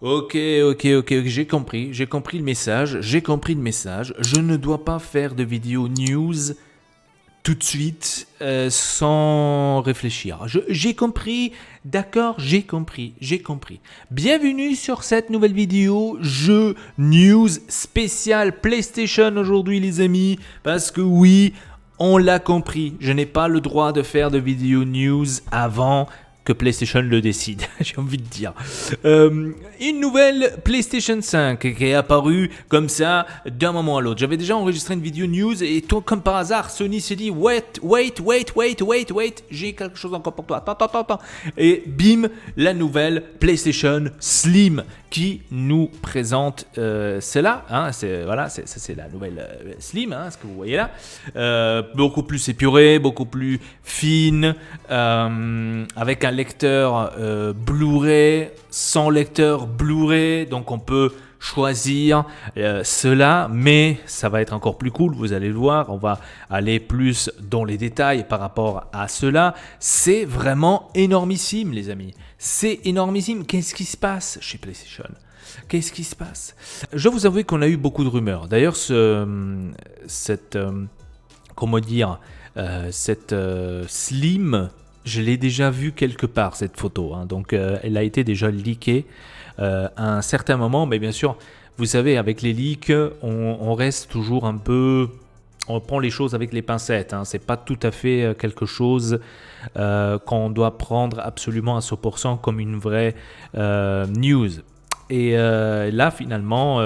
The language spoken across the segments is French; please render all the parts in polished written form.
Ok, j'ai compris le message, Je ne dois pas faire de vidéo news tout de suite sans réfléchir. J'ai compris, d'accord, j'ai compris. Bienvenue sur cette nouvelle vidéo, jeu news spécial PlayStation aujourd'hui les amis, parce que oui, on l'a compris, je n'ai pas le droit de faire de vidéo news avant que PlayStation le décide, j'ai envie de dire. Une nouvelle PlayStation 5 qui est apparue comme ça d'un moment à l'autre. J'avais déjà enregistré une vidéo news et tout comme par hasard, Sony s'est dit wait, j'ai quelque chose encore pour toi. Attends. Et bim, la nouvelle PlayStation Slim qui nous présente cela. Hein, c'est la nouvelle Slim, hein, ce que vous voyez là. Beaucoup plus épurée, beaucoup plus fine, avec un lecteur Blu-ray, sans lecteur Blu-ray, donc on peut choisir cela, mais ça va être encore plus cool, vous allez le voir, on va aller plus dans les détails par rapport à cela. C'est vraiment énormissime les amis, c'est énormissime. Qu'est-ce qui se passe chez PlayStation ? Qu'est-ce qui se passe ? Je dois vous avouer qu'on a eu beaucoup de rumeurs. D'ailleurs, cette Slim, je l'ai déjà vue quelque part, cette photo. Hein. Donc, elle a été déjà leakée à un certain moment. Mais bien sûr, vous savez, avec les leaks, on reste toujours un peu... On prend les choses avec les pincettes. Hein. Ce n'est pas tout à fait quelque chose qu'on doit prendre absolument à 100% comme une vraie news. Et là, finalement,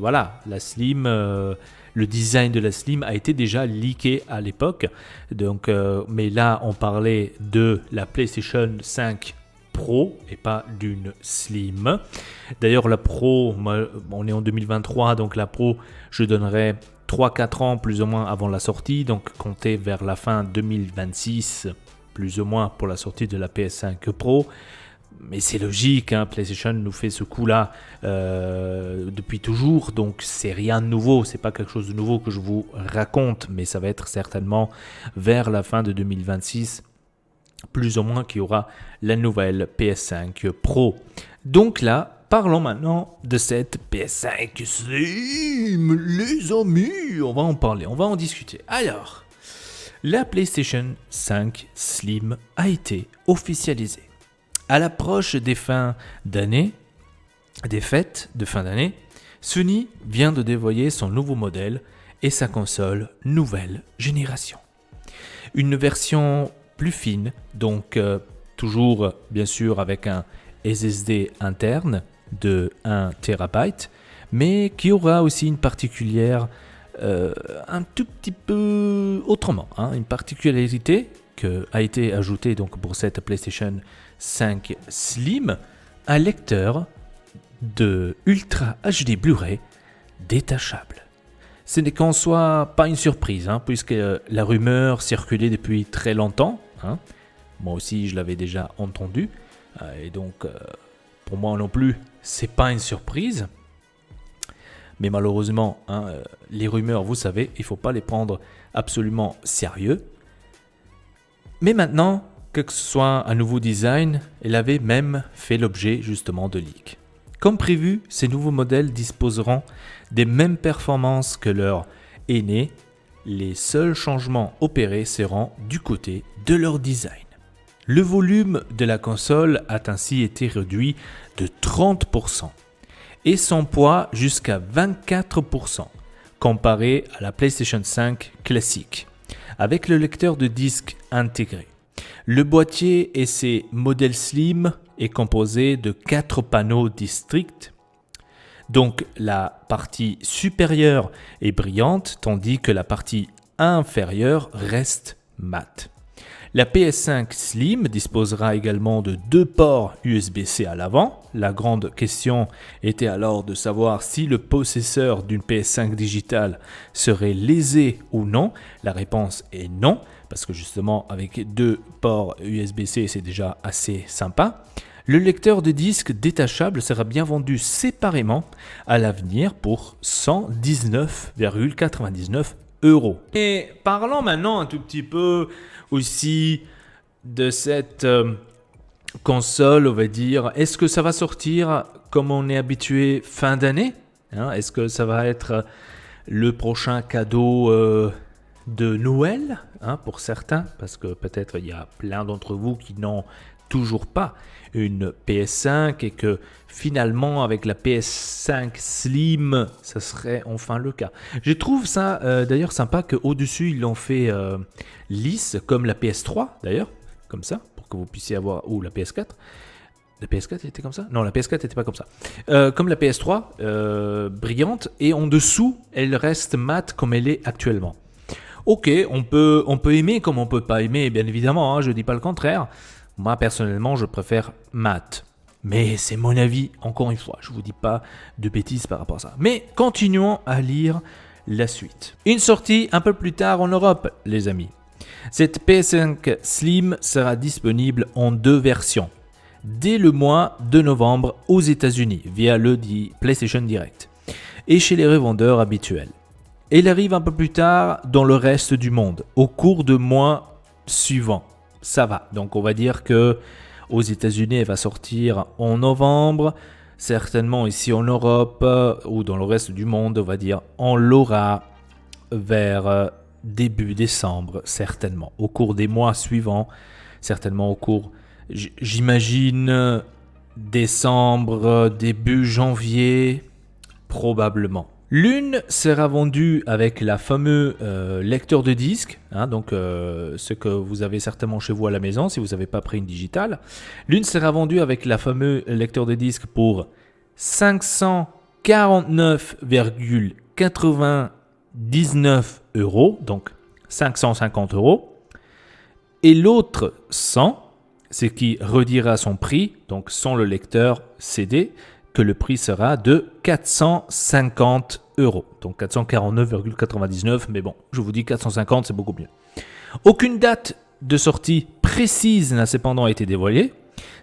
voilà, la Slim... le design de la Slim a été déjà leaké à l'époque. Donc, mais là, on parlait de la PlayStation 5 Pro et pas d'une Slim. D'ailleurs, la Pro, on est en 2023, donc la Pro, je donnerais 3-4 ans plus ou moins avant la sortie. Donc, comptez vers la fin 2026, plus ou moins pour la sortie de la PS5 Pro. Mais c'est logique, hein, PlayStation nous fait ce coup-là depuis toujours, donc c'est rien de nouveau, c'est pas quelque chose de nouveau que je vous raconte, mais ça va être certainement vers la fin de 2026, plus ou moins qu'il y aura la nouvelle PS5 Pro. Donc là, parlons maintenant de cette PS5 Slim, les amis, on va en parler, on va en discuter. Alors, la PlayStation 5 Slim a été officialisée. À l'approche des fêtes de fin d'année, Sony vient de dévoiler son nouveau modèle et sa console nouvelle génération. Une version plus fine, donc toujours bien sûr avec un SSD interne de 1 TB, mais qui aura aussi une particulière un tout petit peu autrement, hein, une particularité qui a été ajoutée donc pour cette PlayStation 5 Slim, un lecteur de Ultra HD Blu-ray détachable. Ce n'est qu'en soi pas une surprise, hein, puisque la rumeur circulait depuis très longtemps. Hein. Moi aussi, je l'avais déjà entendu. Et donc, pour moi non plus, c'est pas une surprise. Mais malheureusement, hein, les rumeurs, vous savez, il ne faut pas les prendre absolument sérieux. Mais maintenant, que ce soit un nouveau design, elle avait même fait l'objet justement de leaks. Comme prévu, ces nouveaux modèles disposeront des mêmes performances que leurs aînés. Les seuls changements opérés seront du côté de leur design. Le volume de la console a ainsi été réduit de 30% et son poids jusqu'à 24% comparé à la PlayStation 5 classique, avec le lecteur de disque intégré. Le boîtier et ses modèles Slim est composé de 4 panneaux districts. Donc la partie supérieure est brillante tandis que la partie inférieure reste mate. La PS5 Slim disposera également de 2 ports USB-C à l'avant. La grande question était alors de savoir si le possesseur d'une PS5 digitale serait lésé ou non. La réponse est non, parce que justement avec 2 ports USB-C c'est déjà assez sympa. Le lecteur de disque détachable sera bien vendu séparément à l'avenir pour 119,99 €. Et parlons maintenant un tout petit peu aussi de cette console, on va dire, est-ce que ça va sortir comme on est habitué fin d'année, hein? Est-ce que ça va être le prochain cadeau de Noël, hein, pour certains, parce que peut-être il y a plein d'entre vous qui n'ont toujours pas une PS5 et que finalement avec la PS5 Slim ça serait enfin le cas. Je trouve ça d'ailleurs sympa qu'au-dessus ils l'ont fait lisse comme la PS3 d'ailleurs, comme ça, pour que vous puissiez avoir, ou la PS4. La PS4 était comme ça? Non, la PS4 n'était pas comme ça. Comme la PS3, brillante, et en dessous elle reste mate comme elle est actuellement. Ok, on peut aimer comme on peut pas aimer, bien évidemment, hein, je dis pas le contraire. Moi, personnellement, je préfère mat. Mais c'est mon avis, encore une fois, je vous dis pas de bêtises par rapport à ça. Mais continuons à lire la suite. Une sortie un peu plus tard en Europe, les amis. Cette PS5 Slim sera disponible en 2 versions, dès le mois de novembre aux États-Unis, via le PlayStation Direct, et chez les revendeurs habituels. Elle arrive un peu plus tard dans le reste du monde, au cours de mois suivants. Ça va. Donc on va dire que aux États-Unis, elle va sortir en novembre. Certainement ici en Europe ou dans le reste du monde, on va dire, on l'aura vers début décembre, certainement. Au cours des mois suivants, certainement au cours, j'imagine, décembre, début janvier, probablement. L'une sera vendue avec la fameuse lecteur de disque, hein, donc ce que vous avez certainement chez vous à la maison si vous n'avez pas pris une digitale. L'une sera vendue avec la fameuse lecteur de disque pour 549,99 €, donc 550 €. Et l'autre 100, ce qui redira son prix, donc sans le lecteur CD, que le prix sera de 450 €. Donc 449,99 €, mais bon, je vous dis 450, c'est beaucoup mieux. Aucune date de sortie précise n'a cependant été dévoilée.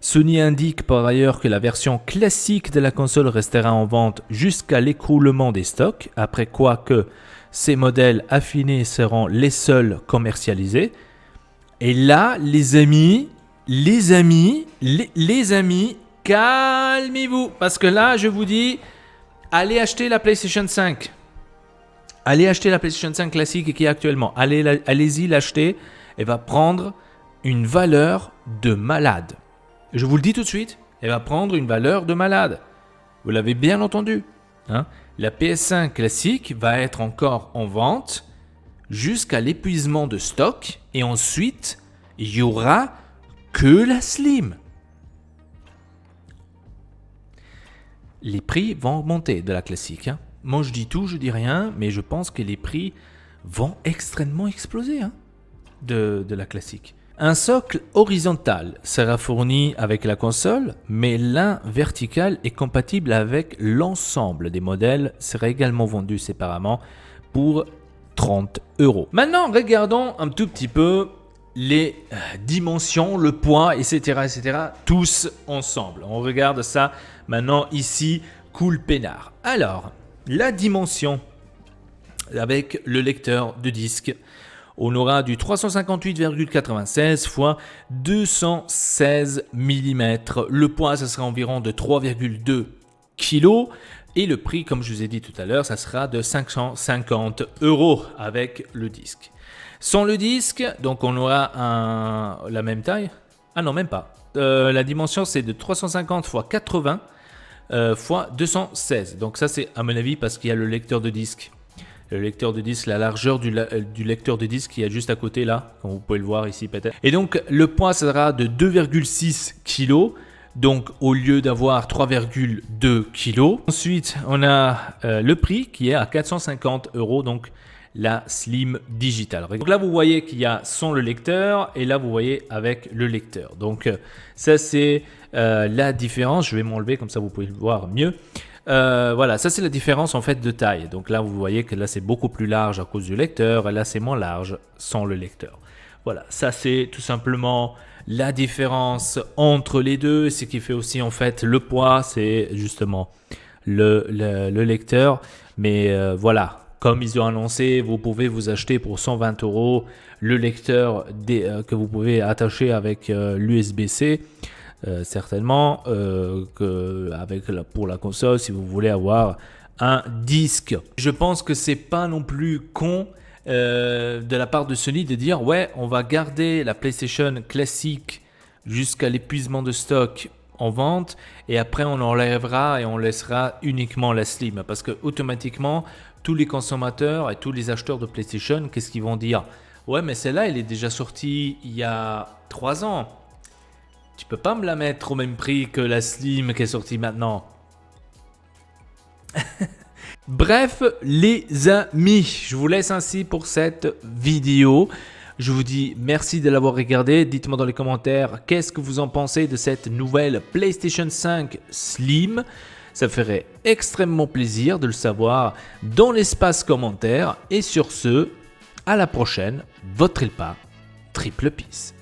Sony indique par ailleurs que la version classique de la console restera en vente jusqu'à l'écroulement des stocks, après quoi que ces modèles affinés seront les seuls commercialisés. Et là, les amis, calmez-vous, parce que là, je vous dis, allez acheter la PlayStation 5. Allez acheter la PlayStation 5 classique qui est actuellement. Allez-y l'acheter. Elle va prendre une valeur de malade. Je vous le dis tout de suite, elle va prendre une valeur de malade. Vous l'avez bien entendu, hein? La PS5 classique va être encore en vente jusqu'à l'épuisement de stock. Et ensuite, il n'y aura que la Slim. Les prix vont augmenter de la classique, hein. Moi je dis tout, je dis rien, mais je pense que les prix vont extrêmement exploser, hein, de la classique. Un socle horizontal sera fourni avec la console, mais l'un vertical est compatible avec l'ensemble des modèles, sera également vendu séparément pour 30 €. Maintenant, regardons un tout petit peu les dimensions, le poids, etc., tous ensemble. On regarde ça maintenant ici, cool peinard. Alors, la dimension avec le lecteur de disque, on aura du 358,96 x 216 mm. Le poids, ça sera environ de 3,2 kg. Et le prix, comme je vous ai dit tout à l'heure, ça sera de 550 € avec le disque. Sans le disque, donc on aura la même taille. Ah non, même pas. La dimension, c'est de 350 x 80 x 216. Donc ça, c'est à mon avis parce qu'il y a le lecteur de disque. Le lecteur de disque, la largeur du lecteur de disque qui est juste à côté là, comme vous pouvez le voir ici peut-être. Et donc le poids sera de 2,6 kg. Donc au lieu d'avoir 3,2 kg. Ensuite, on a le prix qui est à 450 €. Donc la Slim Digital. Donc là, vous voyez qu'il y a sans le lecteur et là, vous voyez avec le lecteur. Donc ça, c'est la différence. Je vais m'enlever comme ça, vous pouvez le voir mieux. Voilà, ça c'est la différence en fait de taille. Donc là, vous voyez que là, c'est beaucoup plus large à cause du lecteur et là, c'est moins large sans le lecteur. Voilà, ça c'est tout simplement la différence entre les deux. Ce qui fait aussi en fait le poids, c'est justement le lecteur. Mais voilà. Comme ils ont annoncé, vous pouvez vous acheter pour 120 € le lecteur que vous pouvez attacher avec l'USB-C. certainement pour la console si vous voulez avoir un disque. Je pense que c'est pas non plus con de la part de Sony de dire ouais, on va garder la PlayStation classique jusqu'à l'épuisement de stock en vente et après on enlèvera et on laissera uniquement la Slim, parce que automatiquement tous les consommateurs et tous les acheteurs de PlayStation, qu'est-ce qu'ils vont dire? Ouais, mais celle-là elle est déjà sortie il y a 3 ans, tu peux pas me la mettre au même prix que la Slim qui est sortie maintenant. Bref les amis, je vous laisse ainsi pour cette vidéo. Je vous dis merci de l'avoir regardé. Dites-moi dans les commentaires qu'est-ce que vous en pensez de cette nouvelle PlayStation 5 Slim. Ça ferait extrêmement plaisir de le savoir dans l'espace commentaire. Et sur ce, à la prochaine, votre Ilpa, Triple Peace.